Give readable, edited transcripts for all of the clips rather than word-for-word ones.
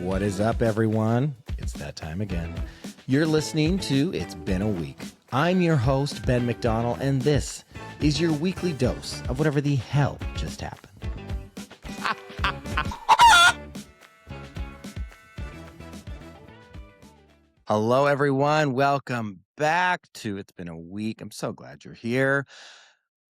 What is up, everyone? It's that time again. You're listening to It's Been a Week. I'm your host, Ben McDonald, and this is your weekly dose of whatever the hell just happened. Hello, everyone. Welcome back to It's Been a Week. I'm so glad you're here.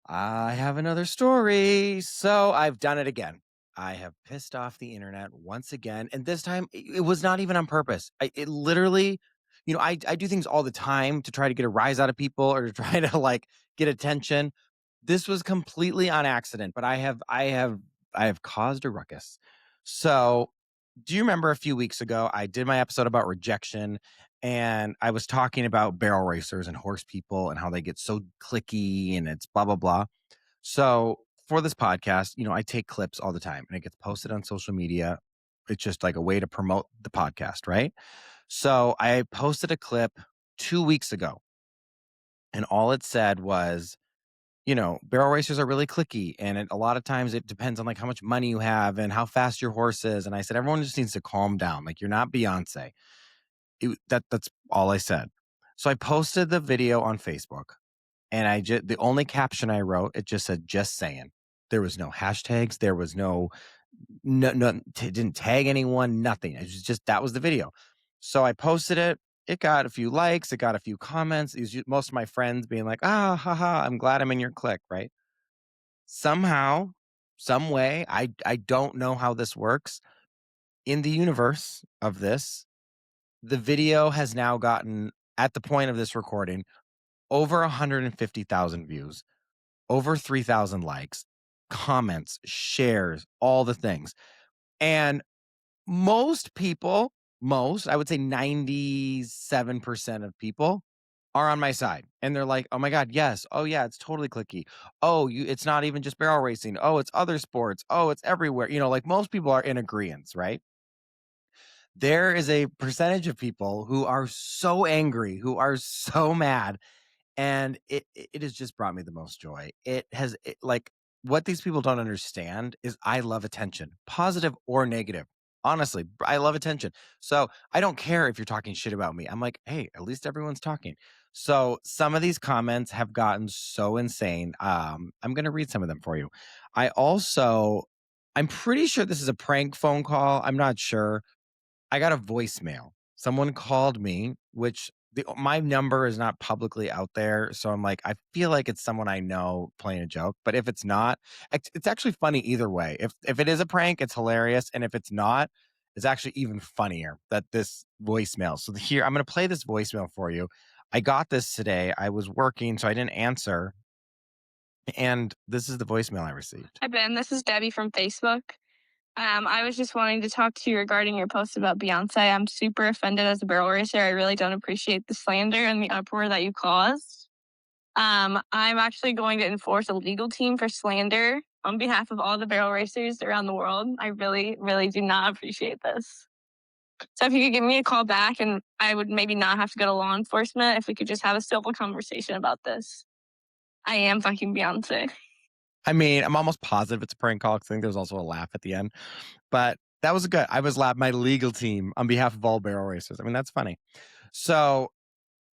I have another story. So I've done it again. I have pissed off the internet once again. And this time it was not even on purpose. It literally, I do things all the time to try to get a rise out of people or to try to get attention. This was completely on accident, but I have caused a ruckus. So do you remember a few weeks ago, I did my episode about rejection and I was talking about barrel racers and horse people and how they get so cliquey and it's blah, blah, blah. So for this podcast, I take clips all the time and it gets posted on social media. It's just like a way to promote the podcast, right? So I posted a clip 2 weeks ago and all it said was, barrel racers are really cliquey. And a lot of times it depends on how much money you have and how fast your horse is. And I said, everyone just needs to calm down. You're not Beyonce. That's all I said. So I posted the video on Facebook and the only caption I wrote, it just said, just saying. There was no hashtags. There was no didn't tag anyone, nothing. It was just, that was the video. So I posted it. It got a few likes. It got a few comments. It was most of my friends being like, haha, I'm glad I'm in your clique, right? Somehow, some way, I don't know how this works. In the universe of this, the video has now gotten, at the point of this recording, over 150,000 views, over 3,000 likes, comments, shares, all the things. And most people, I would say 97% of people are on my side. And they're like, oh my God, yes. Oh yeah, it's totally cliquey. Oh, it's not even just barrel racing. Oh, it's other sports. Oh, it's everywhere. Most people are in agreement, right? There is a percentage of people who are so angry, who are so mad. And it has just brought me the most joy. What these people don't understand is I love attention, positive or negative. Honestly, I love attention. So I don't care if you're talking shit about me. I'm like, hey, at least everyone's talking. So some of these comments have gotten so insane. I'm going to read some of them for you. I'm pretty sure this is a prank phone call. I'm not sure. I got a voicemail. Someone called me, which my number is not publicly out there. So I'm like, I feel like it's someone I know playing a joke. But if it's not, it's actually funny either way. If it is a prank, it's hilarious. And if it's not, it's actually even funnier that this voicemail. So here, I'm going to play this voicemail for you. I got this today. I was working, so I didn't answer. And this is the voicemail I received. Hi, Ben. This is Debbie from Facebook. I was just wanting to talk to you regarding your post about Beyonce. I'm super offended as a barrel racer. I really don't appreciate the slander and the uproar that you caused. I'm actually going to enforce a legal team for slander on behalf of all the barrel racers around the world. I really, really do not appreciate this. So if you could give me a call back and I would maybe not have to go to law enforcement, if we could just have a civil conversation about this. I am fucking Beyonce. I mean, I'm almost positive it's a prank call. I think there was also a laugh at the end, but that was good. I was laughing. My legal team on behalf of all barrel racers. I mean, that's funny. So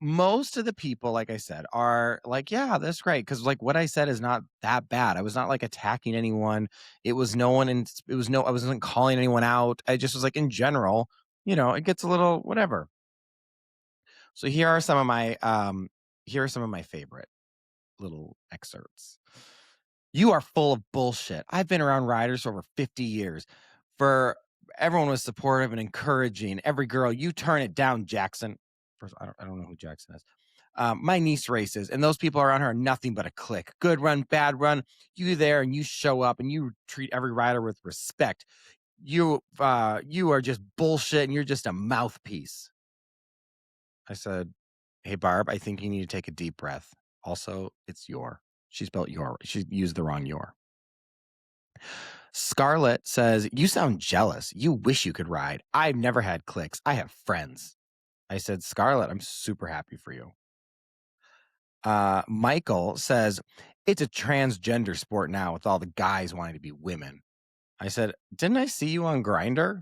most of the people, like I said, are like, yeah, that's great. Cause what I said is not that bad. I was not attacking anyone. It was no one. And I wasn't calling anyone out. I just was in general, it gets a little whatever. So here are some of my favorite little excerpts. You are full of bullshit. I've been around riders for over 50 years. Everyone was supportive and encouraging. Every girl, you turn it down, Jackson. First, I don't know who Jackson is. My niece races, and those people around her are nothing but a clique. Good run, bad run. You there, and you show up, and you treat every rider with respect. You are just bullshit, and you're just a mouthpiece. I said, hey, Barb, I think you need to take a deep breath. Also, it's your. She spelled your. She used the wrong your. Scarlett says, you sound jealous. You wish you could ride. I've never had cliques. I have friends. I said, Scarlett, I'm super happy for you. Michael says, it's a transgender sport now with all the guys wanting to be women. I said, didn't I see you on Grindr?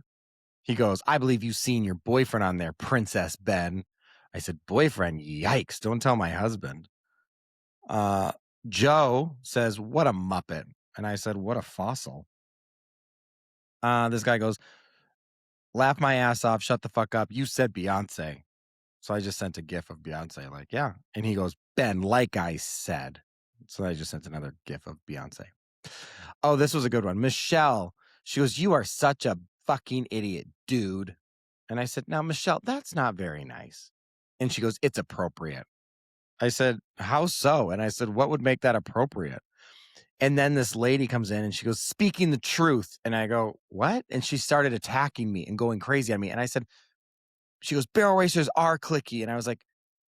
He goes, I believe you've seen your boyfriend on there, Princess Ben. I said, boyfriend? Yikes. Don't tell my husband. Uh, Joe says, what a muppet. And I said, what a fossil. This guy goes, laugh my ass off. Shut the fuck up. You said Beyonce. So I just sent a gif of Beyonce, like, yeah. And he goes, Ben, like I said. So I just sent another gif of Beyonce. Oh, this was a good one. Michelle, she goes, you are such a fucking idiot, dude. And I said, now, Michelle, that's not very nice. And she goes, it's appropriate. I said, how so? And I said, what would make that appropriate? And then this lady comes in and she goes, speaking the truth. And I go, what? And she started attacking me and going crazy on me. And I said, she goes, barrel racers are clicky. And I was like,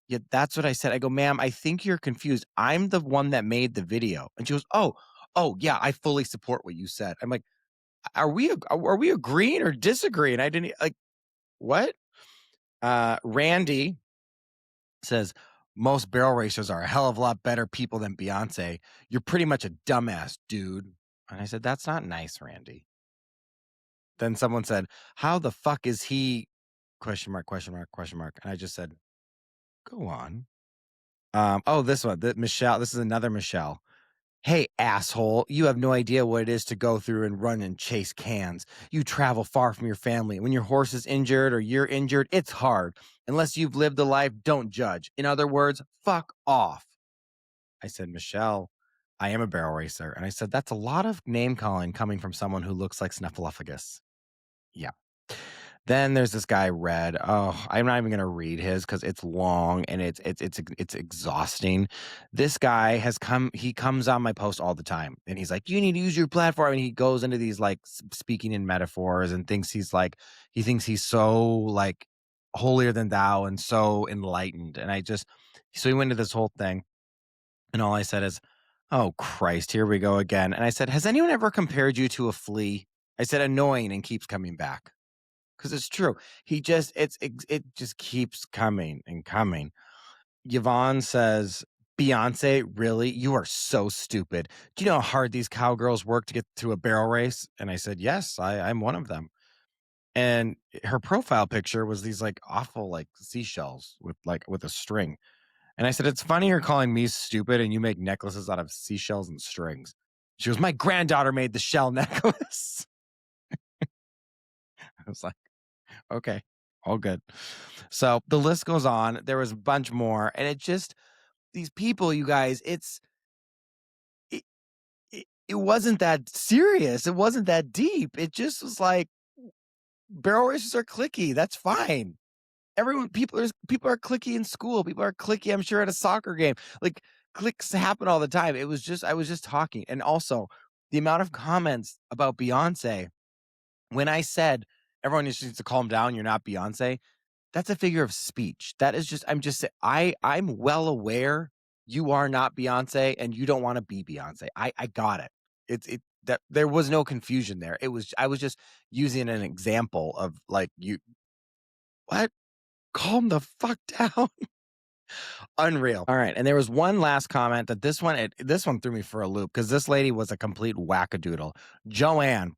yeah, that's what I said. I go, ma'am, I think you're confused. I'm the one that made the video. And she goes, oh, yeah, I fully support what you said. I'm like, are we agreeing or disagreeing? I didn't like, what? Randy says, most barrel racers are a hell of a lot better people than Beyonce. You're pretty much a dumbass, dude. And I said, that's not nice, Randy. Then someone said, how the fuck is he? Question mark, question mark, question mark. And I just said, go on. This one, Michelle. This is another Michelle. Hey, asshole, you have no idea what it is to go through and run and chase cans. You travel far from your family. When your horse is injured or you're injured, it's hard. Unless you've lived a life, don't judge. In other words, fuck off. I said, Michelle, I am a barrel racer. And I said, that's a lot of name calling coming from someone who looks like Snuffleupagus. Yeah. Then there's this guy, Red. Oh, I'm not even gonna read his because it's long and it's exhausting. This guy has come. He comes on my post all the time, and he's like, "You need to use your platform." And he goes into these like speaking in metaphors and thinks he thinks he's so like holier than thou and so enlightened. And so he went into this whole thing, and all I said is, "Oh Christ, here we go again." And I said, "Has anyone ever compared you to a flea?" I said, "Annoying and keeps coming back." Because it's true. It just keeps coming and coming. Yvonne says, Beyonce, really? You are so stupid. Do you know how hard these cowgirls work to get through a barrel race? And I said, yes, I'm one of them. And her profile picture was these like awful like seashells with a string. And I said, it's funny you're calling me stupid and you make necklaces out of seashells and strings. She goes, my granddaughter made the shell necklace. I was like, okay, all good. So the list goes on. There was a bunch more, and these people, you guys, it, it wasn't that serious. It wasn't that deep. It just was like barrel races are clicky. That's fine. People are clicky in school. People are clicky, I'm sure, at a soccer game. Like clicks happen all the time. I was just talking, and also the amount of comments about Beyonce when I said everyone just needs to calm down. You're not Beyonce. That's a figure of speech. That is just I'm well aware you are not Beyonce and you don't want to be Beyonce. I got it. It that there was no confusion there. I was just using an example of like you what? Calm the fuck down. Unreal. All right. And there was one last comment that this one threw me for a loop because this lady was a complete wackadoodle. Joanne,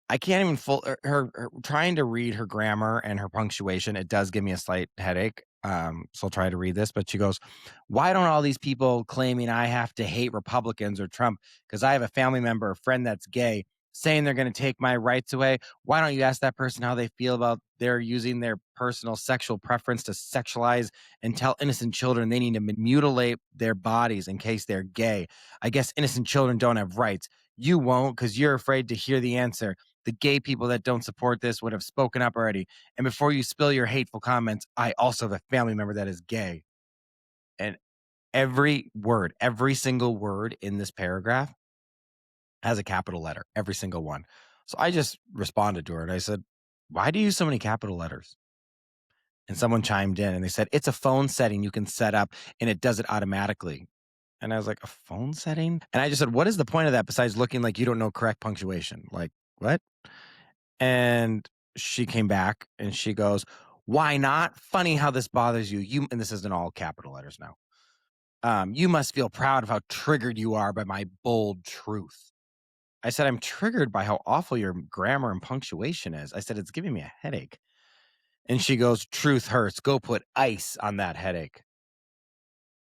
I can't even her trying to read her grammar and her punctuation. It does give me a slight headache. So I'll try to read this, but she goes, why don't all these people claiming I have to hate Republicans or Trump because I have a family member, a friend that's gay, saying they're going to take my rights away? Why don't you ask that person how they feel about their using their personal sexual preference to sexualize and tell innocent children they need to mutilate their bodies in case they're gay? I guess innocent children don't have rights. You won't because you're afraid to hear the answer. The gay people that don't support this would have spoken up already. And before you spill your hateful comments, I also have a family member that is gay. And every single word in this paragraph has a capital letter, every single one. So I just responded to her and I said, why do you use so many capital letters? And someone chimed in and they said, it's a phone setting you can set up and it does it automatically. And I was like, a phone setting? And I just said, what is the point of that besides looking like you don't know correct punctuation? Like, what? And she came back and she goes, why not? Funny how this bothers you. And this is in all capital letters now. You must feel proud of how triggered you are by my bold truth. I said, "I'm triggered by how awful your grammar and punctuation is." I said, "It's giving me a headache." And she goes, "Truth hurts. Go put ice on that headache."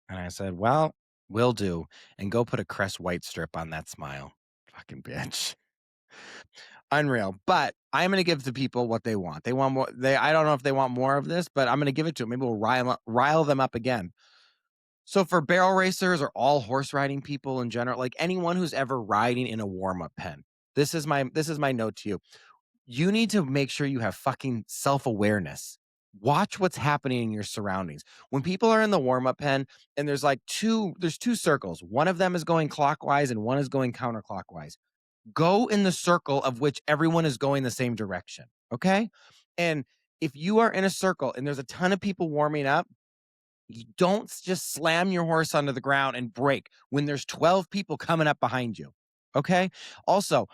And I said, "Well, will do. And go put a Crest White strip on that smile." Fucking bitch. Unreal. But I'm gonna give the people what they want. They want more. I don't know if they want more of this, but I'm gonna give it to them. Maybe we'll rile them up again. So for barrel racers or all horse riding people in general, like anyone who's ever riding in a warm-up pen, this is my note to you. You need to make sure you have fucking self-awareness. Watch what's happening in your surroundings. When people are in the warm-up pen and there's two circles. One of them is going clockwise and one is going counterclockwise. Go in the circle of which everyone is going the same direction, okay? And if you are in a circle and there's a ton of people warming up, you don't just slam your horse onto the ground and break when there's 12 people coming up behind you, okay? Also,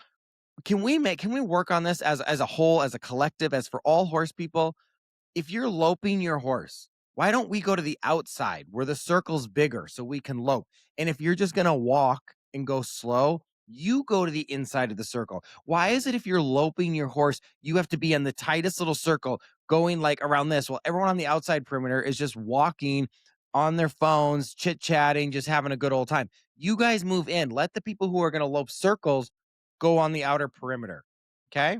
can we work on this as a whole, as a collective, as for all horse people? If you're loping your horse, why don't we go to the outside where the circle's bigger so we can lope? And if you're just gonna walk and go slow, you go to the inside of the circle. Why is it if you're loping your horse, you have to be in the tightest little circle going like around this? While everyone on the outside perimeter is just walking on their phones, chit chatting, just having a good old time. You guys move in. Let the people who are gonna lope circles go on the outer perimeter. Okay.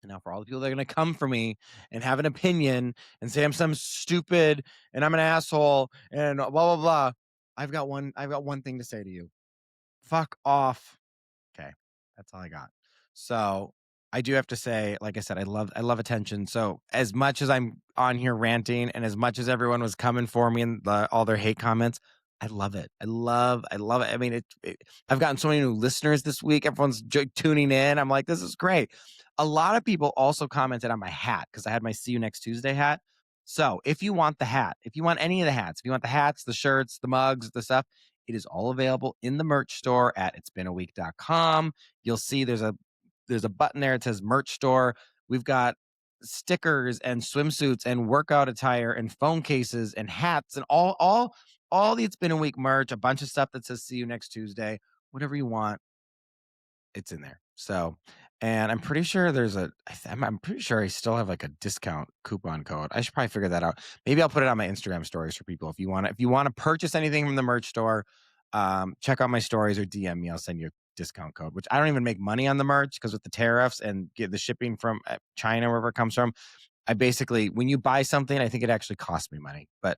And now for all the people that are gonna come for me and have an opinion and say I'm some stupid and I'm an asshole and blah blah blah. I've got one thing to say to you. Fuck off. Okay. That's all I got. So I do have to say, like I said, I love attention. So as much as I'm on here ranting and as much as everyone was coming for me and all their hate comments, I love it. I love it. I mean, I've gotten so many new listeners this week. Everyone's tuning in. I'm like, this is great. A lot of people also commented on my hat because I had my "See You Next Tuesday" hat. So if you want the hat, if you want any of the hats, if you want the hats, the shirts, the mugs, the stuff, it is all available in the merch store at itsbeenaweek.com. You'll see there's a button there. It says merch store. We've got stickers and swimsuits and workout attire and phone cases and hats and all the It's Been a Week merch, a bunch of stuff that says "See you next Tuesday." Whatever you want, it's in there. So, and I'm pretty sure I'm pretty sure I still have like a discount coupon code. I should probably figure that out. Maybe I'll put it on my Instagram stories for people. If you want to purchase anything from the merch store, check out my stories or DM me. I'll send you a discount code, which I don't even make money on the merch because with the tariffs and get the shipping from China, wherever it comes from, I basically, when you buy something, I think it actually costs me money, but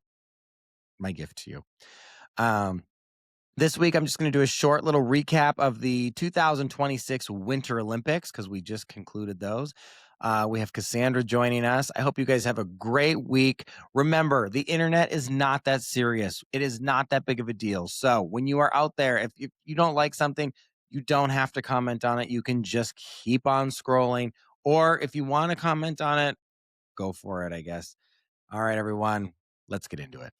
my gift to you. Um, this week, I'm just going to do a short little recap of the 2026 Winter Olympics because we just concluded those. We have Cassandra joining us. I hope you guys have a great week. Remember, the internet is not that serious. It is not that big of a deal. So when you are out there, if you don't like something, you don't have to comment on it. You can just keep on scrolling. Or if you want to comment on it, go for it, I guess. All right, everyone, let's get into it.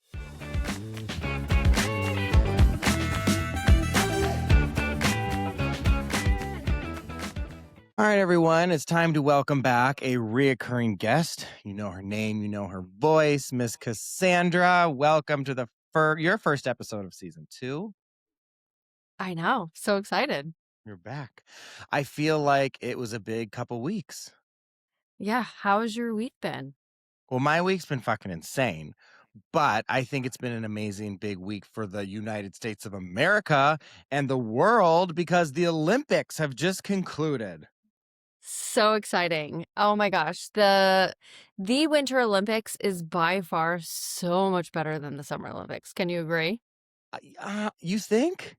All right, everyone, it's time to welcome back a reoccurring guest. You know her name, you know her voice, Miss Cassandra. Welcome to your first episode of season 2. I know. So excited. You're back. I feel like it was a big couple weeks. Yeah. How has your week been? Well, my week's been fucking insane, but I think it's been an amazing big week for the United States of America and the world because the Olympics have just concluded. So exciting. Oh my gosh. The Winter Olympics is by far so much better than the Summer Olympics. Can you agree? You think?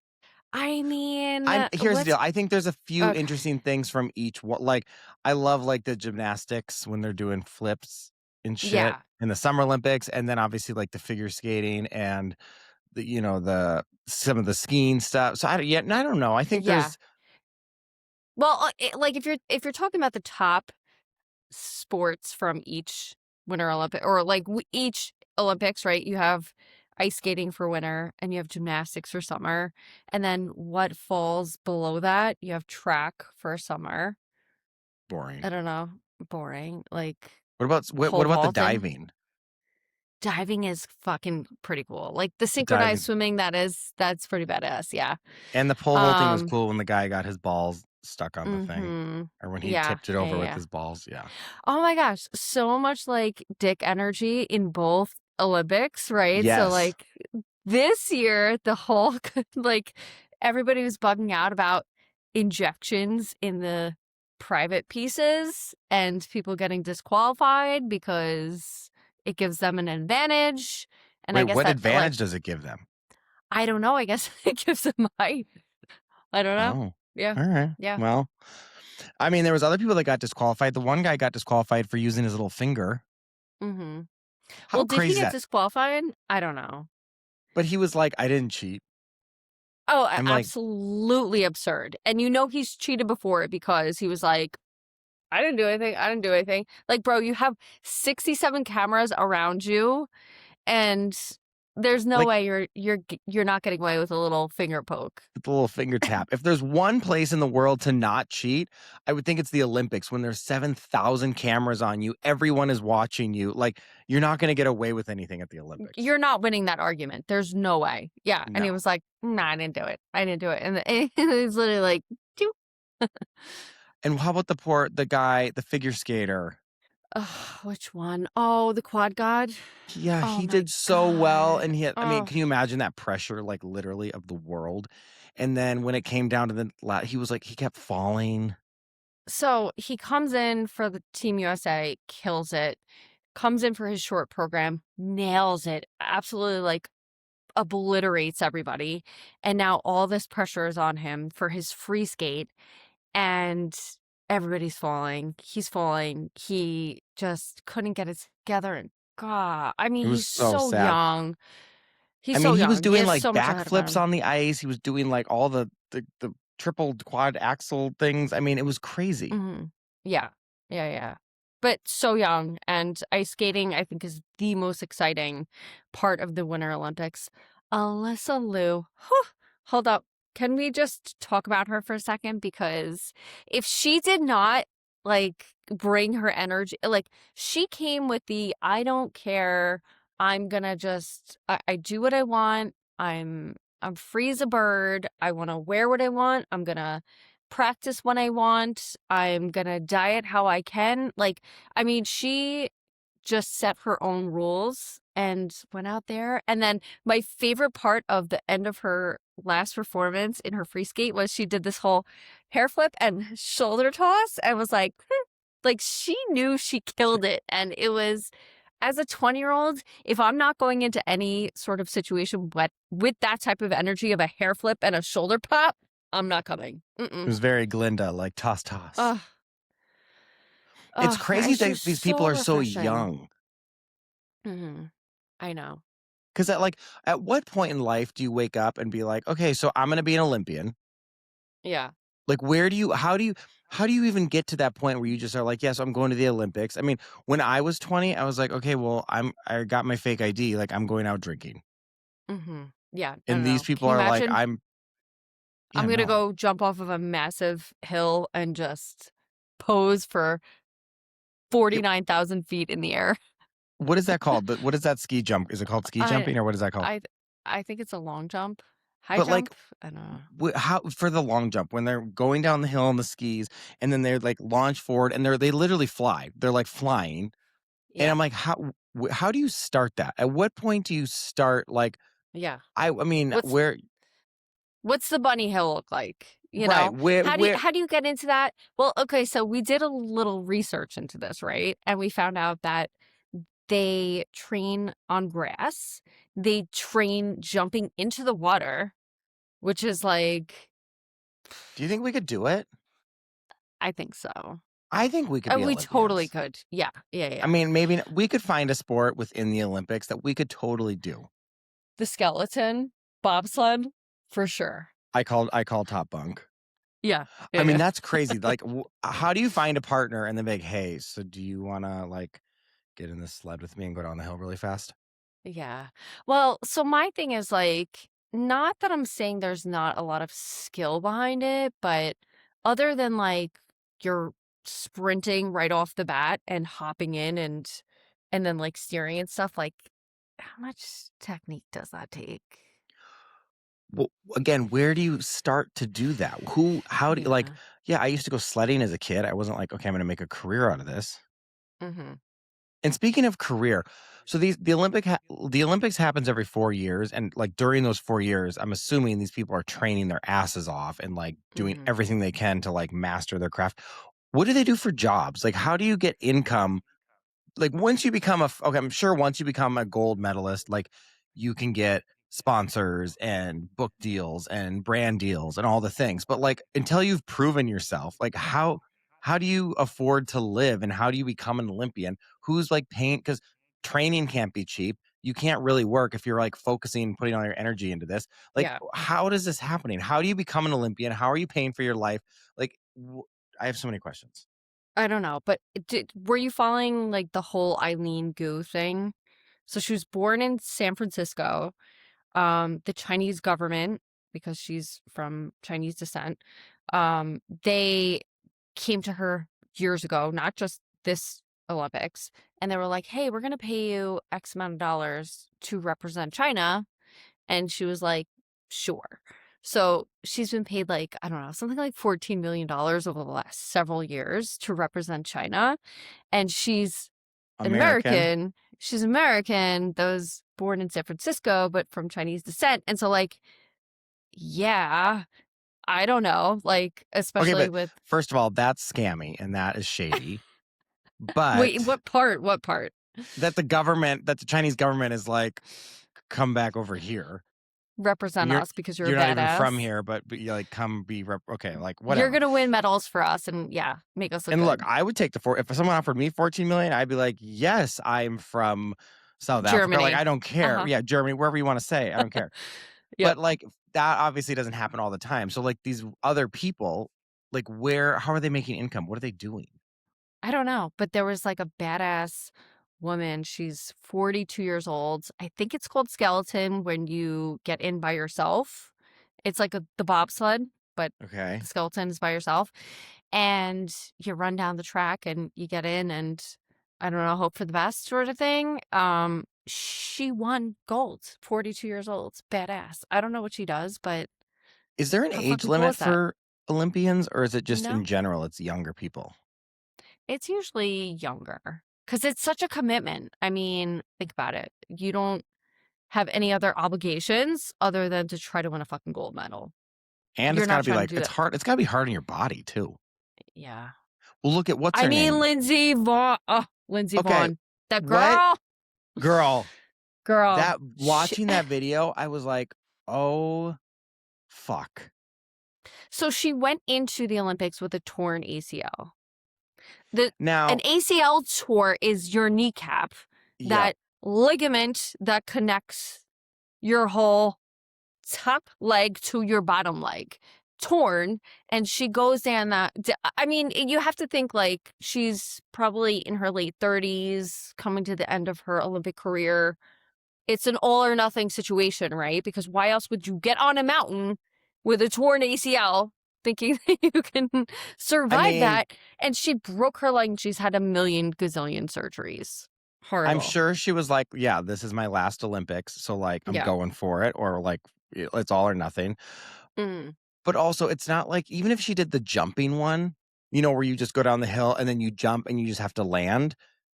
I mean, Here's the let's deal. I think there's a few okay. interesting things from each one. Like, I love like the gymnastics when they're doing flips and shit Yeah. in the Summer Olympics, and then obviously like the figure skating and the some of the skiing stuff. So I don't know. I think Yeah. there's Well, like if you're talking about the top sports from each Winter Olympic or like each Olympics, right? You have ice skating for winter and you have gymnastics for summer. And then what falls below that? You have track for summer. boring. I don't know. Boring. Like What about what pole about the vaulting. diving? diving is fucking pretty cool. Like the synchronized Diving's swimming, that's pretty badass. Yeah. and the pole vaulting was Um. cool when the guy got his balls stuck on the thing Mm-hmm. or when he Yeah. tipped it Yeah. over with Yeah. his balls, yeah. Oh my gosh, so much like dick energy in both Olympics, right? So Yes. like this year, the whole like everybody was bugging out about injections in the private pieces and people getting disqualified because it gives them an advantage. And Wait, I guess what that like advantage does it give them? I don't know, I guess it gives them height. I don't know. Oh, Yeah. alright. Yeah. Well, I mean, there was other people that got disqualified. The one guy got disqualified for using his little finger. Mm-hmm. Well, How did he crazy is get that? disqualified? I don't know. But he was like, "I didn't cheat." Oh, I'm like, absolutely absurd. And you know he's cheated before because he was like, I didn't do anything. I didn't do anything. Like, bro, you have 67 cameras around you, and there's no like way you're not getting away with a little finger poke. the little finger tap. If there's one place in the world to not cheat, I would think it's the Olympics when there's 7,000 cameras on you. Everyone is watching you. Like, you're not going to get away with anything at the Olympics. You're not winning that argument. There's no way. Yeah. And he No. was like, nah, I didn't do it. I didn't do it. And he's literally like, "Doop." And how about the guy, the figure skater? Ugh, which one? Oh, the quad god. Yeah, Oh he my did so well, god. and he had, I mean, Oh. can you imagine that pressure, like, literally of the world? And then when it came down to he was like, he kept falling. So he comes in for the Team USA, kills it, comes in for his short program, nails it, absolutely like obliterates everybody. And now all this pressure is on him for his free skate, and everybody's falling. He's falling. He just couldn't get it together. And God, I mean, It was he's so so sad. young. I He's mean, so he was young. He doing, has like, so much ahead of backflips him. on the ice, he was doing, like, all the triple quad axle things, I mean, it was crazy. Hmm. Yeah. Yeah. Yeah. But so young. And ice skating, I think, is the most exciting part of the Winter Olympics. Alyssa Liu. Whew, hold up. Can we just talk about her for a second? Because if she did not like bring her energy, like she came with the I don't care. I'm gonna just I do what I want. I'm free as a bird. I wanna wear what I want. I'm gonna practice when I want. I'm gonna diet how I can. Like, I mean, she just set her own rules and went out there. And then my favorite part of the end of her last performance in her free skate was she did this whole hair flip and shoulder toss and was like, like she knew she killed it. And it was, as a 20-year-old, if I'm not going into any sort of situation with that type of energy of a hair flip and a shoulder pop, I'm not coming. It was very Glinda, like, "Toss, toss." Ugh. It's Ugh. crazy It's that just these people so are so refreshing. young. Hmm. I know. 'Cause at what point in life do you wake up and be like, "Okay, so I'm gonna be an Olympian?" Yeah. Like, how do you even get to that point where you just are like, "Yes, I'm going to the Olympics?" I mean, when I was 20, I was like, "Okay, well, I got my fake ID, like, I'm going out drinking." Hmm. Yeah. No, And no, these no. people Can you are like, imagine? yeah, I'm gonna no. go jump off of a massive hill and just pose for It 49,000 feet in the air. what is that called? What is that ski jump? Is it called ski I, jumping or what is that called? I, I think it's a long jump, high But, like, jump. I don't know. how for the long jump, when they're going down the hill on the skis and then they're, like, launch forward and they literally fly. They're, like, flying. And Yeah. I'm like, how do you start that? At what point do you start, like, Yeah. I mean, What's where what's the bunny hill look like? You right, know, where how do you get into that? Well, okay, so we did a little research into this, right? And we found out that they train on grass. They train jumping into the water, which is like, do you think we could do it? I think so. I think we could be We totally Olympians. could. Yeah. Yeah. I Yeah. mean, maybe we could find a sport within the Olympics that we could totally do. The skeleton, bobsled, for sure. I call top bunk. Yeah. I Yeah. mean, Yeah. that's crazy. Like, how do you find a partner and then be like, "Hey, so do you wanna, like, get in this sled with me and go down the hill really fast?" Yeah. Well, so my thing is like, not that I'm saying there's not a lot of skill behind it, but other than like you're sprinting right off the bat and hopping in and then like steering and stuff, like how much technique does that take? Well, again, where do you start to do that? How do you like, Yeah. yeah, I used to go sledding as a kid. I wasn't like, okay, I'm going to make a career out of this. Mhm. And speaking of career, so the Olympics happens every 4 years, and, like, during those 4 years, I'm assuming these people are training their asses off and, like, doing Mhm. everything they can to, like, master their craft. What do they do for jobs? Like, how do you get income like once you become okay, I'm sure once you become a gold medalist, like you can get sponsors and book deals and brand deals and all the things. But like until you've proven yourself, like how do you afford to live and how do you become an Olympian? Who's like paying because training can't be cheap. You can't really work if you're like focusing, putting all your energy into this. Like, Yeah. how does this happening? How do you become an Olympian? How are you paying for your life? Like, I have so many questions. I don't know, but were you following, like, the whole Eileen Gu thing? So she was born in San Francisco. The Chinese government, because she's from Chinese descent, they came to her years ago, not just this Olympics, and they were like, "Hey, we're gonna pay you X amount of dollars to represent China." And she was like, "Sure." So she's been paid like, I don't know, something like $14 million over the last several years to represent China. And she's an American. American. She's American, that was born in San Francisco, but from Chinese descent. And so, like, yeah, I don't know, like, Okay, especially but with first of all, that's scammy and that is shady. wait, But what part? What part? that the Chinese government is like, come back over here. Represent You're us because you're a you're not even from badass. here, but you like come be okay, like You're whatever. gonna win medals for us and yeah, make us look And look, good. I would take the four if someone offered me 14 million, I'd be like, yes, I'm from South Africa. Like, Germany. I don't care. Uh-huh. Yeah, Germany, wherever you want to say, I don't care. Yep. But like that obviously doesn't happen all the time. So like these other people, like how are they making income? What are they doing? I don't know, but there was like a badass woman. She's 42 years old. I think it's called skeleton when you get in by yourself. It's like the bobsled, but Okay. the skeleton is by yourself. And you run down the track and you get in and I don't know, hope for the best sort of thing. She won gold, 42 years old. Badass. I don't know what she does, but Is there an how age fucking cool limit is that? for Olympians, or is it just in No, general, it's younger people? it's usually younger because it's such a commitment. I mean, think about it. You don't have any other obligations other than to try to win a fucking gold medal. And You're it's not gotta be trying to like do it's that. hard it's gotta be hard on your body too. Yeah. Well, look at what's I her mean, name? Lindsey Vonn. Oh, Lindsey Okay, Vonn. That what girl. girl, Girl. that watching that video, I was like, "Oh, fuck." So she went into the Olympics with a torn ACL. The An Now ACL tour is your kneecap, yep, that ligament that connects your whole top leg to your bottom leg, torn. And she goes down I mean, you have to think like she's probably in her late 30s, coming to the end of her Olympic career. It's an all or nothing situation, right? Because why else would you get on a mountain with a torn ACL thinking that you can I survive mean, that? And she broke her leg and she's had a million gazillion surgeries. I'm Horrible. sure she was like, "Yeah, this is my last Olympics, so, like, I'm Yeah. going for it," or, like, it's all or nothing. Mm. But also, it's not like even if she did the jumping one, where you just go down the hill and then you jump and you just have to land,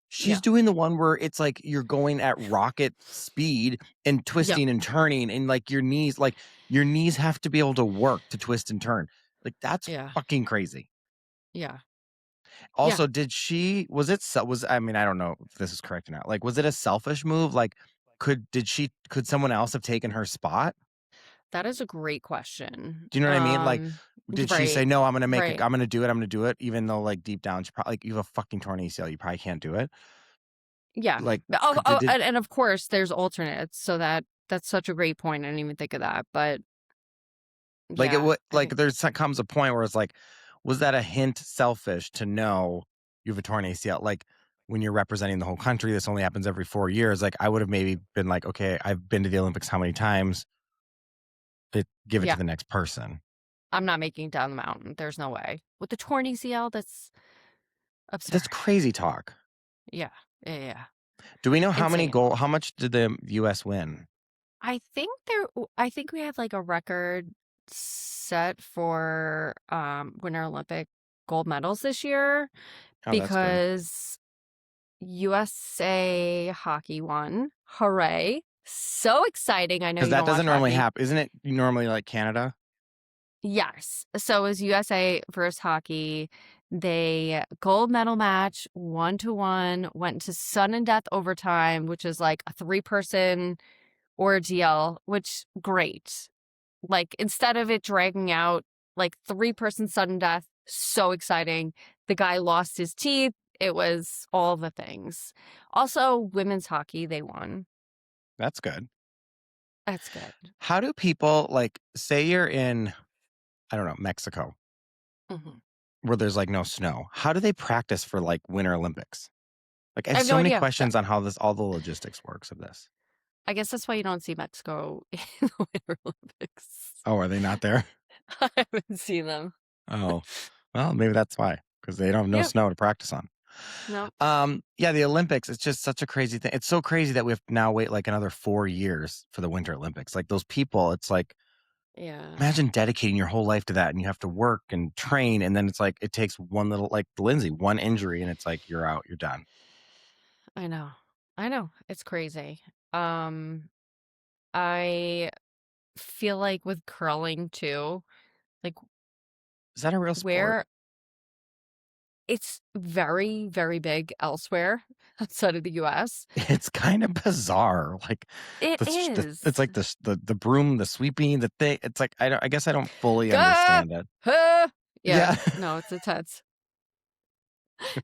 she's Yeah. doing the one where it's like you're going at rocket speed and Yep. twisting and turning and your knees have to be able to work to twist and turn. Like that's Yeah. fucking crazy. Yeah. Yeah. Also, was I mean, I don't know if this is correct or not. Like, was it a selfish move? Like, could someone else have taken her spot? That is a great question. Do you know what I mean? Like, did she say, Right. "No, Right. I'm gonna do it, I'm gonna do it," even though, like, deep down, she probably like, you have a fucking torn ACL, you probably can't do it. Yeah. Like, Oh, could did and of course there's alternates, so that's such a great point. I didn't even think of that. But like, it yeah, would I like, think comes a point where it's like, was that a hint selfish to know you have a torn ACL? Like, when you're representing the whole country, this only happens every 4 years, like, I would've maybe been like, "Okay, I've been to the Olympics how many times? Give it to yeah, the next person." I'm not making it down the mountain. There's no way. With the torn ACL, that's That's absurd. crazy talk. Yeah. Yeah, yeah. Do we know Insane. how much did the US win? I think we had like a record set for Winter Olympic gold medals this year Oh, that's good. because USA hockey won. Hooray. So exciting. I know Because you that don't watch doesn't normally hockey. happen. Isn't it normally like Canada? Yes. So it was USA versus hockey. They gold medal match 1-1, went to sudden death overtime, which is like a 3-person ordeal, which great. Like instead of it dragging out, like 3-person sudden death, so exciting. The guy lost his teeth. It was all the things. Also, women's hockey, they won. That's good. That's good. How do people like say you're in, I don't know, Mexico, Mhm. where there's like no snow? How do they practice for like Winter Olympics? Like I I have have so no many idea. questions on how this all the logistics works of this. I guess that's why you don't see Mexico in the Winter Olympics. Oh, are they not there? I haven't seen them. Oh, well, maybe that's why, because they don't have no Yep. snow to practice on. No. Yeah, the Olympics, it's just such a crazy thing. It's so crazy that we have to now wait like another 4 years for the Winter Olympics. Like those people, it's like Yeah. imagine dedicating your whole life to that and you have to work and train and then it's like it takes one little like Lindsay, one injury and it's like you're out, you're done. I know. I know. It's crazy. Um, I feel like with curling too, like Is that a real sport? where it's very, very big elsewhere outside of the US. It's kind of bizarre. Like It it's is. like the broom, the sweeping, the thing. It's like I guess I don't fully Gah! understand it. Huh! Yeah. Yeah. No, it's intense.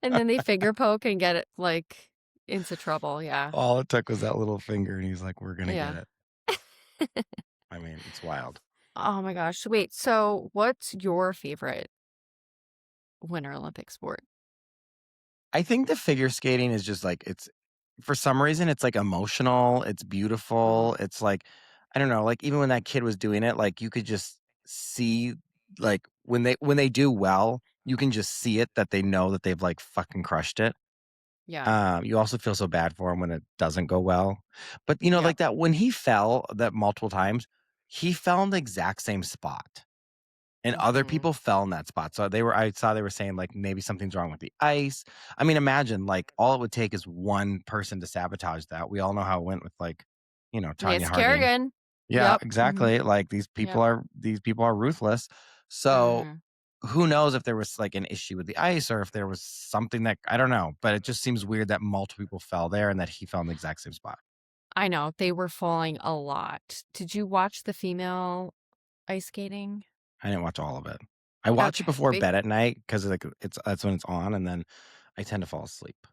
And then they finger poke and get it like into trouble. Yeah. All it took was that little finger and he's like, we're gonna get Yeah. it. I mean, it's wild. Oh my gosh. Wait, so what's your favorite Winter Olympic sport? I think the figure skating is just like it's for some reason it's like emotional, it's beautiful, Mhm. it's like I don't know, like even when that kid was doing it, like you could just see like when they do well, you can just see it that they know that they've like fucking crushed it. Yeah. You also feel so bad for him when it doesn't go well. But you know, Yep. like that when he fell that multiple times, he fell in the exact same spot. And other Mhm. people fell in that spot. So I saw they were saying like maybe something's wrong with the ice. I mean, imagine like all it would take is one person to sabotage that. We all know how it went with like, you know, Tanya Nancy Harding. Kerrigan. Yeah, Yep. Mhm. exactly. Like Yep. these people are ruthless. So Mhm. who knows if there was like an issue with the ice or if there was something that I don't know, but it just seems weird that multiple people fell there and that he fell in the exact same spot. I know. They were falling a lot. Did you watch the female ice skating? I didn't watch all of it. I watch it Okay. before bed at night because like it's that's when it's on, and then I tend to fall asleep.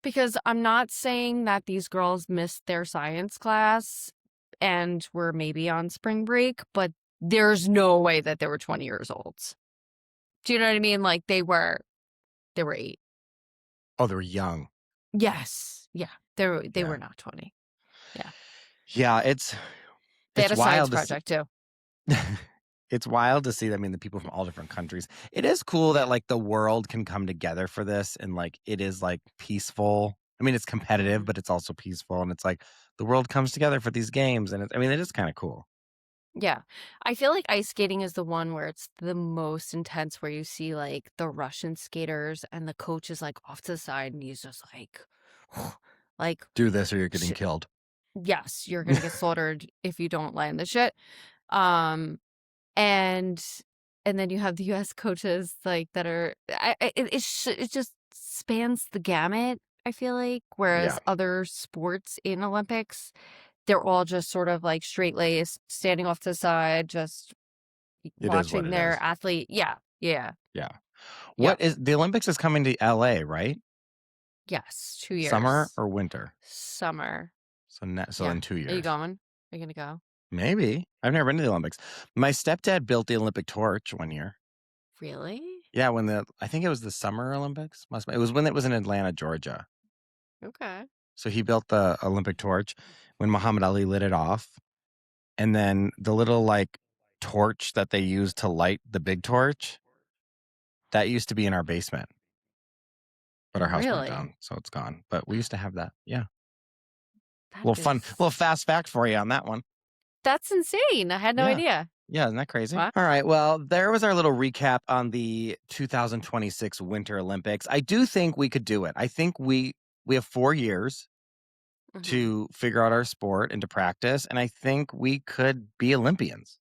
Because I'm not saying that these girls missed their science class and were maybe on spring break, but there's no way that they were 20 years old. Do you know what I mean? Like they were 8. Oh, they were young. Yes. Yeah. They Yeah. were not 20. Yeah. Yeah, They had it's a science wild to see. project too. It's wild to see, I mean, the people from all different countries. It is cool that, Yeah. like, the world can come together for this and, like, it is, like, peaceful. I mean, it's competitive, Mhm. but it's also peaceful, and it's like the world comes together for these games, and I mean, it is kinda cool. Yeah. I feel like ice skating is the one where it's the most intense, where you see like the Russian skaters and the coach is like off to the side and he's just like, like, Do this or you're getting sh- killed. yes, you're going to get slaughtered if you don't land the shit. Um, and, and then you have the US coaches like that are, it just spans the gamut. I feel like, Yeah, whereas other sports in Olympics, they're all just sort of like straight laced, standing off to the side, just it is what watching it their is. athlete. Yeah, yeah, Yeah. yep, What is the Olympics is coming to LA, right? yes, 2 Summer years. or winter? Summer. So Yeah. in 2 Are you years. going? Are you gonna go? Maybe. I've never been to the Olympics. My stepdad built the Olympic torch one year. Really? Yeah, when I think it was the Summer Olympics. It was when it was in Atlanta, Georgia. Okay. So he built the Olympic torch when Muhammad Ali lit it off, and then the little like torch that they used to light the big torch that used to be in our basement. but our house burnt Really? down, so it's gone. But we used to have that. Yeah. That Little fun, is little fast fact for you on that one. that's insane. I had no Yeah. idea. Yeah, isn't that crazy? Wow. All right. Well, there was our little recap on the 2026 Winter Olympics. I do think we could do it. I think we have 4 years Mhm. to figure out our sport and to practice, and I think we could be Olympians.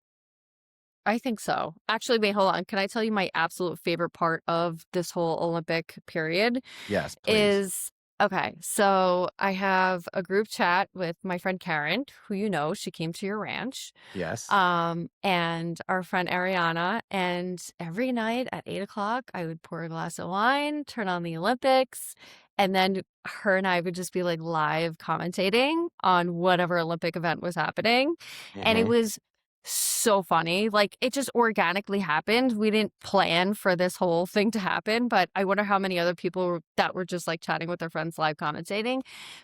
I think so. Actually, wait, hold on. Can I tell you my absolute favorite part of this whole Olympic period Yes, please. is okay. So I have a group chat with my friend Karen, who you know, she came to your ranch, Yes. and our friend Ariana. And every night at 8 o'clock, I would pour a glass of wine, turn on the Olympics, and then her and I would just be like live commentating on whatever Olympic event was happening. And it Mhm. was so funny. Like it just organically happened. We didn't plan for this whole thing to happen, but I wonder how many other people that were just like chatting with their friends live commentating.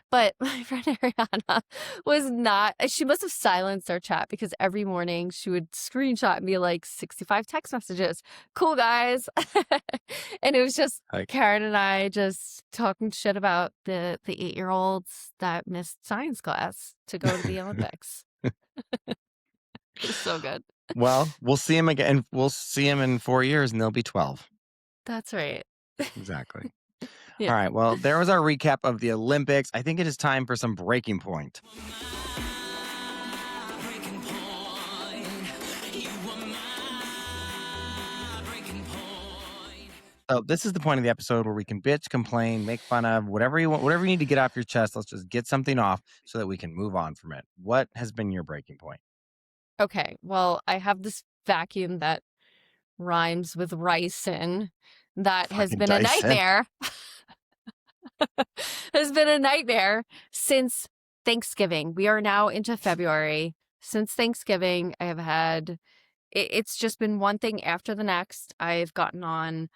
But my friend Ariana was not, she must have silenced our chat because every morning she would screenshot me like 65 text messages. Cool guys. And it was just Like Karen and I just talking shit about the 8-year-olds that missed science class to go to the Olympics. It was so good. well, we'll see him again. We'll see him in 4 years, and they'll be 12. That's right. Exactly. Yeah. All right. Well, there was our recap of the Olympics. I think it is time for some breaking point. So this is the point of the episode where we can bitch, complain, make fun of whatever you want, whatever you need to get off your chest. Let's just get something off so that we can move on from it. What has been your breaking point? Okay. Well, I have this vacuum that rhymes with ricin that has Fucking been a Dyson. nightmare. Has been a nightmare since Thanksgiving. We are now into February. Since Thanksgiving, I have had it's just been one thing after the next. I've gotten on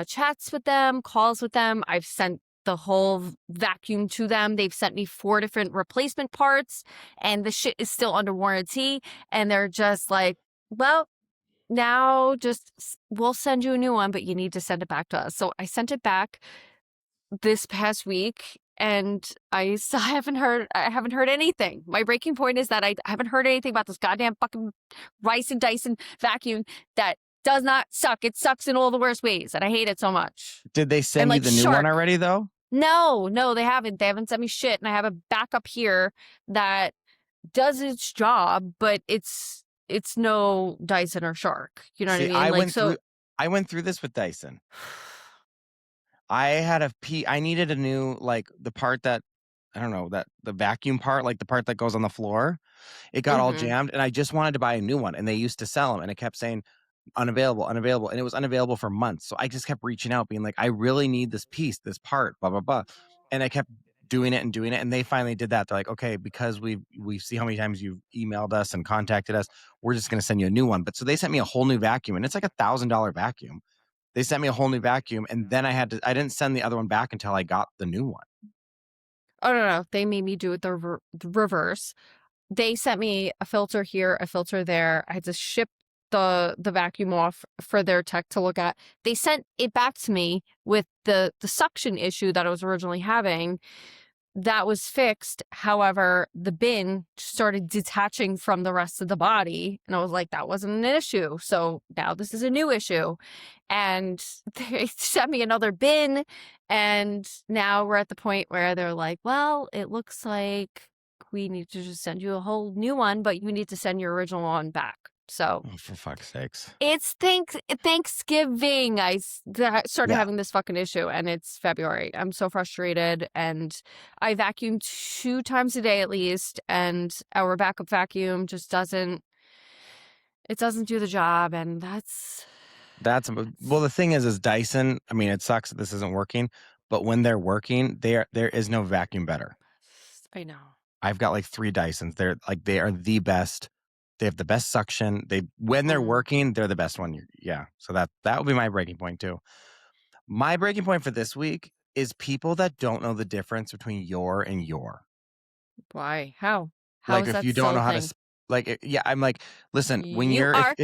chats with them, calls with them. I've sent the whole vacuum to them. They've sent me 4 different replacement parts, and the shit is still under warranty. And they're just like, well, now we'll send you a new one, but you need to send it back to us. So I sent it back this past week, and I still I haven't heard anything. My breaking point is that I haven't heard anything about this goddamn fucking Rice and Dyson vacuum that does not suck. It sucks in all the worst ways, and I hate it so much. Did they And send you like the new one Shark. already, though? No, they haven't. They haven't sent me shit, and I have a backup here that does its job, but it's no Dyson or Shark. You know what I See, mean? Like so. I went through this with Dyson. I needed a new, like, the part that I don't know, that the vacuum part, like the part that goes on the floor. It got all Mhm. jammed, and I just wanted to buy a new one, and they used to sell them, and it kept saying unavailable, unavailable, and it was unavailable for months. So I just kept reaching out, being like, I really need this piece, this part, blah, blah, blah. And I kept doing it and doing it. And they finally did that. They're like, okay, because we see how many times you've emailed us and contacted us, we're just gonna send you a new one. But so they sent me a whole new vacuum, and it's like $1,000 vacuum. They sent me a whole new vacuum, and then I didn't send the other one back until I got the new one. Oh no, they made me do it the reverse. They sent me a filter here, a filter there. I had to ship the vacuum off for their tech to look at. They sent it back to me with the suction issue that I was originally having. That was fixed. However, the bin started detaching from the rest of the body. And I was like, that wasn't an issue. So now this is a new issue. And they sent me another bin. And now we're at the point where they're like, well, it looks like we need to just send you a whole new one, but you need to send your original one back. So Oh, for fuck's sakes. it's Thanksgiving. Started Yeah. having this fucking issue, and it's February. I'm so frustrated, and I vacuum 2 times a day at least, and our backup vacuum just doesn't do the job, and that's Well, the thing is Dyson, I mean, it sucks that this isn't working, but when they're working, there is no vacuum better. I know. I've got like 3 Dysons. They are the best. They have the best suction. When they're working, they're the best one. Yeah. So that would be my breaking point too. My breaking point for this week is people that don't know the difference between your and your. Why? How Like is if that you don't still know a how to thing? yeah, I'm like, listen, when You you're are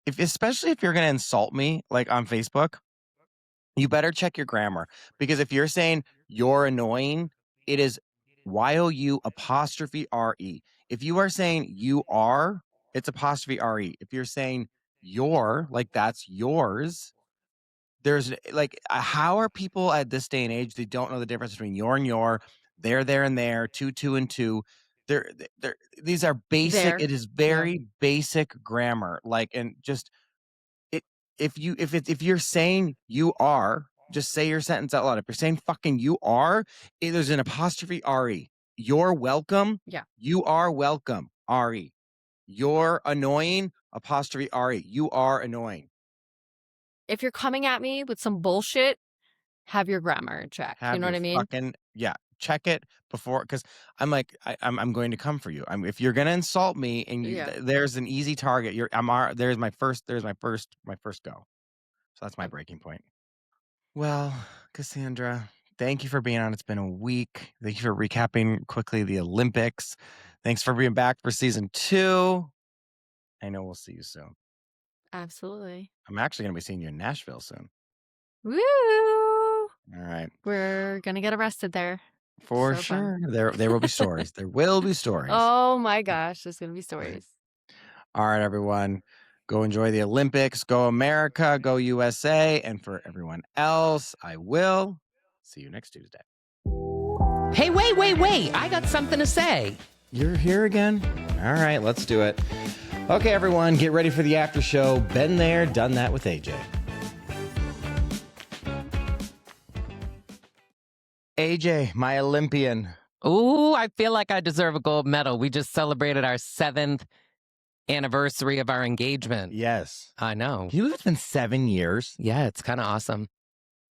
if especially if you're going to insult me like on Facebook, You better check your grammar, because if you're saying you're annoying, it is Y-O-U apostrophe R-E. If you are saying you are, it's apostrophe R-E. If you're saying your, like that's yours, there's like, how are people at this day and age, they don't know the difference between your and your, there and there, two and two. They're these are basic. There. It is Yeah. very basic grammar. Like, and just it, if you're saying you are, just say your sentence out loud. If you're saying fucking you are, there's an apostrophe R-E. You're welcome. Yeah. You are welcome. R-E. You're annoying. Apostrophe R-E. You are annoying. If you're coming at me with some bullshit, have your grammar in check. You Have know your what I mean? fucking, yeah, check it before, because I'm like, I'm going to come for you. If you're gonna insult me and you, Yeah. there's an easy target. There's my first go. So that's my breaking point. Well, Cassandra, thank you for being on. It's been a week. Thank you for recapping quickly the Olympics. Thanks for being back for season 2. I know we'll see you soon. Absolutely. I'm actually gonna be seeing you in Nashville soon. Woo! All right. We're gonna get arrested there. For So fun. sure. There will be stories. There will be stories. Oh my gosh, there's gonna be stories. All right, everyone. Go enjoy the Olympics. Go America. Go USA. And for everyone else, I will see you next Tuesday. Hey, wait. I got something to say. You're here again? All right, let's do it. Okay, everyone, get ready for the after show. Been there, done that with AJ. AJ, my Olympian. Ooh, I feel like I deserve a gold medal. We just celebrated our 7th anniversary of our engagement. Yes. I know. Can you believe it's been 7 years? Yeah, it's kind of awesome.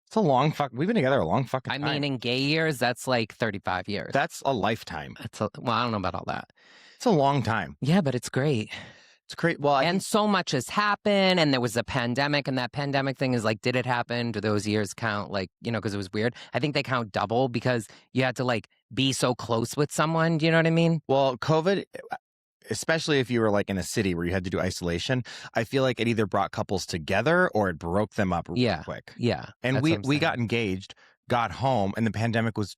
It's a long we've been together a long fucking time. I mean, in gay years, that's like 35 years. That's a lifetime. Well, I don't know about all that. It's a long time. Yeah, but it's great. It's great. Well, and so much has happened, and there was a pandemic, and that pandemic thing is like, did it happen? Do those years count? Like, because it was weird. I think they count double because you had to like be so close with someone. Do you know what I mean? Well, COVID, especially if you were like in a city where you had to do isolation, I feel like it either brought couples together or it broke them up real quick. Yeah. And we got engaged, got home, and the pandemic was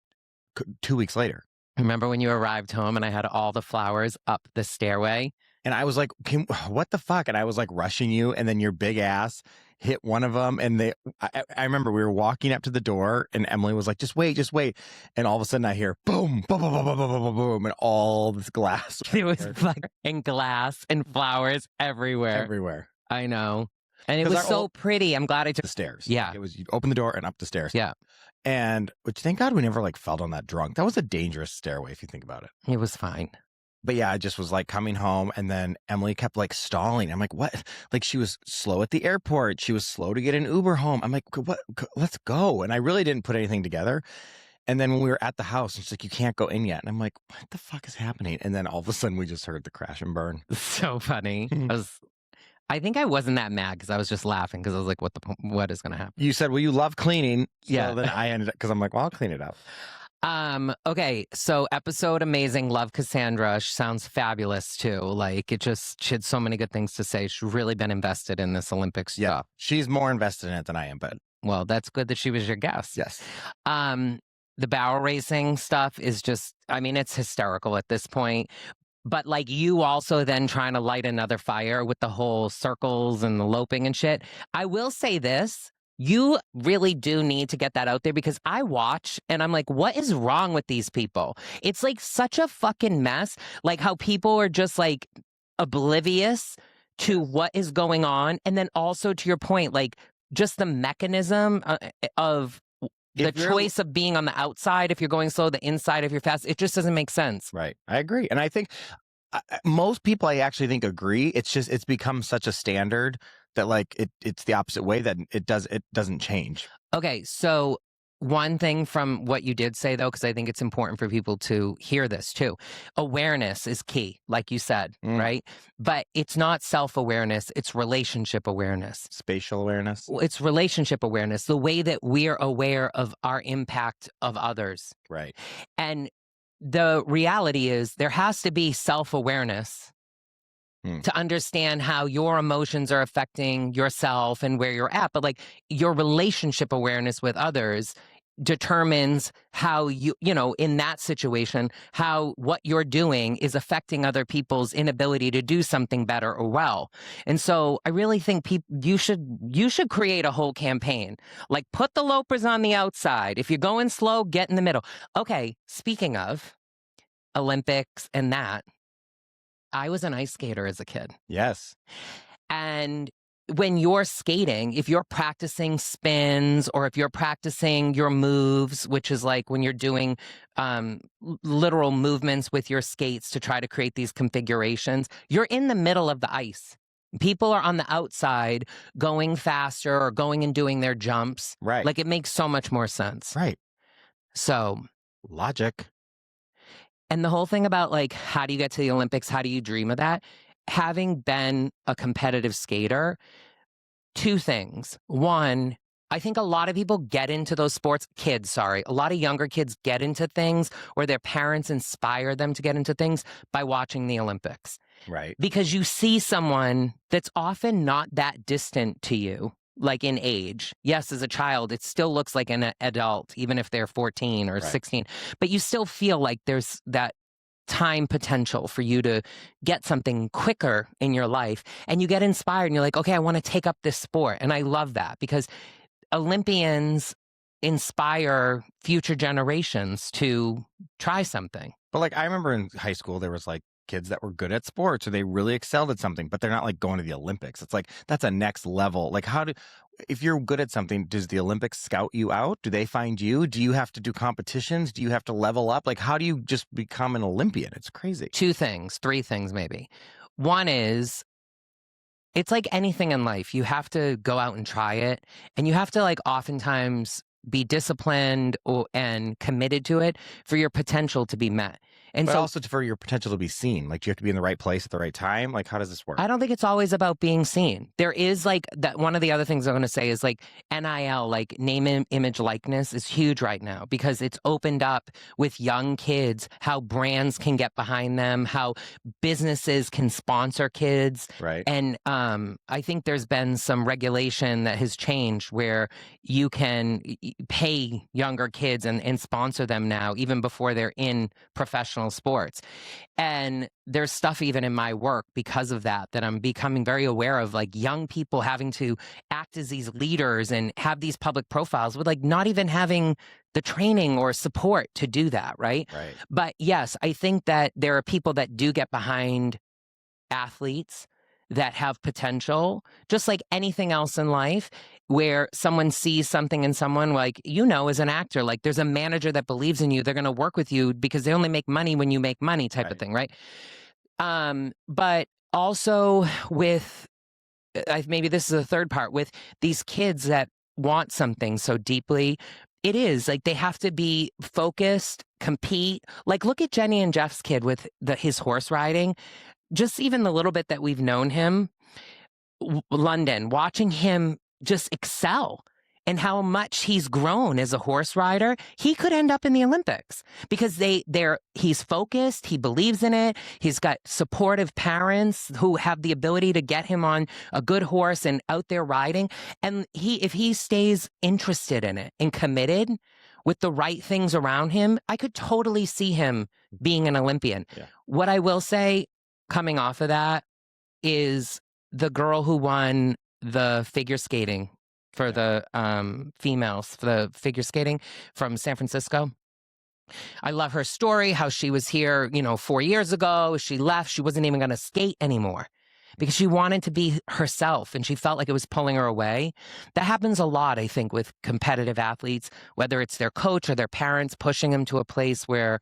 2 weeks later. Remember when you arrived home and I had all the flowers up the stairway? And I was like, what the fuck? And I was like rushing you, and then your big ass hit one of them. And I remember we were walking up to the door, and Emily was like, just wait. And all of a sudden I hear boom, boom, boom, boom, boom, boom, boom, boom, and all this glass. There was fucking glass and flowers everywhere. Everywhere. I know. And it was so pretty. I'm glad I took the stairs. Yeah. It was, you open the door and up the stairs. Yeah. And which, thank God we never like fell down that drunk. That was a dangerous stairway if you think about it. It was fine. But yeah, I just was like coming home, and then Emily kept like stalling. I'm like, what? Like, she was slow at the airport. She was slow to get an Uber home. I'm like, what? Let's go. And I really didn't put anything together. And then when we were at the house, she's like, you can't go in yet. And I'm like, what the fuck is happening? And then all of a sudden we just heard the crash and burn. So funny. I think I wasn't that mad because I was just laughing because I was like, what is going to happen? You said, well, you love cleaning. So yeah. Then I ended up, because I'm like, well, I'll clean it up. Okay, so episode amazing. Love Cassandra. She sounds fabulous too. Like she had so many good things to say. She's really been invested in this Olympics stuff. Yeah, she's more invested in it than I am, but well, that's good that she was your guest. Yes. The barrel racing stuff is just, I mean, it's hysterical at this point. But like you also then trying to light another fire with the whole circles and the loping and shit. I will say this. You really do need to get that out there because I watch and I'm like, what is wrong with these people? It's like such a fucking mess. Like how people are just like oblivious to what is going on. And then also to your point, like just the mechanism of the choice of being on the outside if you're going slow, the inside if you're fast. It just doesn't make sense. Right. I agree. And I think most people, I actually think, agree. It's just, it's become such a standard that like it's the opposite way that it doesn't change. Okay, so one thing from what you did say though, because I think it's important for people to hear this too. Awareness is key, like you said, right? But it's not self-awareness, it's relationship awareness. Spatial awareness. It's relationship awareness, the way that we're aware of our impact of others. Right. And the reality is there has to be self-awareness to understand how your emotions are affecting yourself and where you're at. But like your relationship awareness with others determines how in that situation, how what you're doing is affecting other people's inability to do something better or well. And so I really think you should create a whole campaign. Like put the lopers on the outside. If you're going slow, get in the middle. Okay, speaking of Olympics and that, I was an ice skater as a kid. Yes. And when you're skating, if you're practicing spins or if you're practicing your moves, which is like when you're doing literal movements with your skates to try to create these configurations, you're in the middle of the ice. People are on the outside going faster or going and doing their jumps. Right. Like it makes so much more sense. Right. So logic. And the whole thing about like, how do you get to the Olympics? How do you dream of that? Having been a competitive skater, two things. One, I think a lot of people get into those sports, a lot of younger kids get into things or their parents inspire them to get into things by watching the Olympics. Right. Because you see someone that's often not that distant to you, like in age. Yes, as a child, it still looks like an adult, even if they're 14 or 16. But you still feel like there's that time potential for you to get something quicker in your life. And you get inspired and you're like, okay, I want to take up this sport. And I love that because Olympians inspire future generations to try something. But like, I remember in high school, there was like kids that were good at sports or they really excelled at something, but they're not like going to the Olympics. It's like, that's a next level. Like if you're good at something, does the Olympics scout you out? Do they find you? Do you have to do competitions? Do you have to level up? Like, how do you just become an Olympian? It's crazy. Three things maybe. One is, it's like anything in life. You have to go out and try it. And you have to like oftentimes be disciplined and committed to it for your potential to be met. And but so also for your potential to be seen. Like, do you have to be in the right place at the right time? Like, how does this work? I don't think it's always about being seen. There is like that. One of the other things I'm going to say is like NIL, like name, image, likeness is huge right now because it's opened up with young kids how brands can get behind them, how businesses can sponsor kids. Right. And I think there's been some regulation that has changed where you can pay younger kids and sponsor them now, even before they're in professional sports. And there's stuff even in my work because of that I'm becoming very aware of, like young people having to act as these leaders and have these public profiles with like not even having the training or support to do that. Right. But yes, I think that there are people that do get behind athletes that have potential, just like anything else in life, where someone sees something in someone, like, as an actor, like there's a manager that believes in you, they're going to work with you because they only make money when you make money type of thing, right? But also with, maybe this is the third part, with these kids that want something so deeply, it is like they have to be focused, compete. Like look at Jenny and Jeff's kid with his horse riding. Just even the little bit that we've known him, London, watching him just excel and how much he's grown as a horse rider, he could end up in the Olympics because he's focused, he believes in it, he's got supportive parents who have the ability to get him on a good horse and out there riding. And if he stays interested in it and committed with the right things around him, I could totally see him being an Olympian. Yeah. What I will say, coming off of that, is the girl who won the figure skating for the females, for the figure skating from San Francisco. I love her story, how she was here, 4 years ago. She left. She wasn't even going to skate anymore because she wanted to be herself and she felt like it was pulling her away. That happens a lot, I think, with competitive athletes, whether it's their coach or their parents pushing them to a place where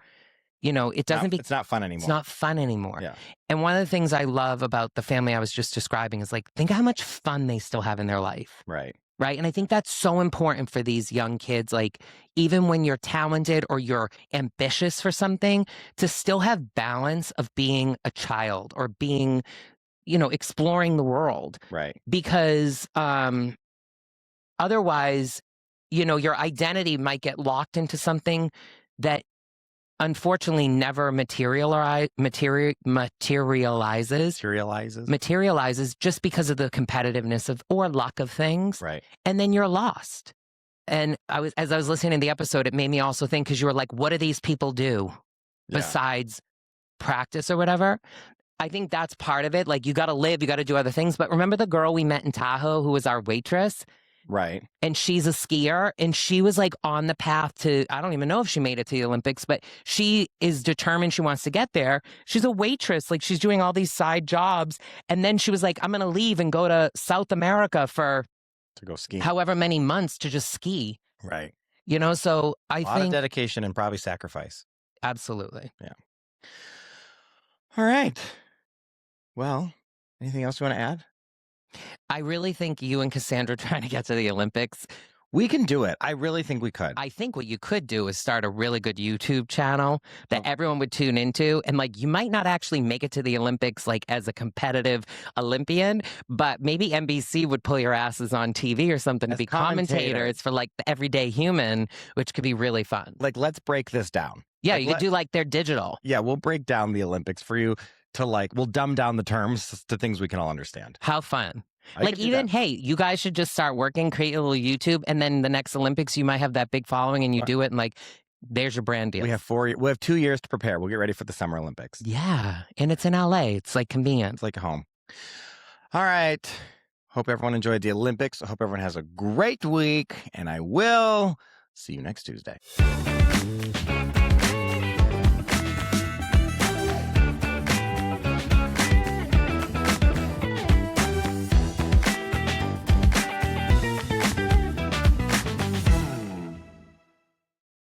it's not fun anymore. It's not fun anymore. Yeah. And one of the things I love about the family I was just describing is like, think how much fun they still have in their life. Right. Right. And I think that's so important for these young kids. Like, even when you're talented or you're ambitious for something, to still have balance of being a child or being, exploring the world. Right. Because otherwise, your identity might get locked into something that unfortunately never materializes just because of the competitiveness of or luck of things. Right. And then you're lost. And as I was listening to the episode, it made me also think, because you were like, what do these people do besides practice or whatever? I think that's part of it. Like, you got to live, you got to do other things. But remember the girl we met in Tahoe who was our waitress? Right. And she's a skier, and she was like on the path to, I don't even know if she made it to the Olympics, but she is determined she wants to get there. She's a waitress. Like, she's doing all these side jobs. And then she was like, I'm going to leave and go to South America to go ski. However many months to just ski. Right. You know, so I A lot think of dedication and probably sacrifice. absolutely. Yeah. All right. Well, anything else you want to add? I really think you and Cassandra trying to get to the Olympics, We can do it. I really think we could. I think what you could do is start a really good YouTube channel that everyone would tune into. And like, you might not actually make it to the Olympics like as a competitive Olympian, but maybe NBC would pull your asses on TV or something to As be commentators. commentators for like the everyday human, which could be really fun. Like, let's break this down. Yeah, Like, you could do like their digital. Yeah, we'll break down the Olympics for you to we'll dumb down the terms to things we can all understand. How fun. I Like, could do even, that. hey, you guys should just start working, create a little YouTube, and then the next Olympics, you might have that big following and you do it, and like, there's your brand deal. We have 2 years to prepare. We'll get ready for the Summer Olympics. Yeah, and it's in LA. It's like convenient. It's like a home. All right. Hope everyone enjoyed the Olympics. I hope everyone has a great week, and I will see you next Tuesday.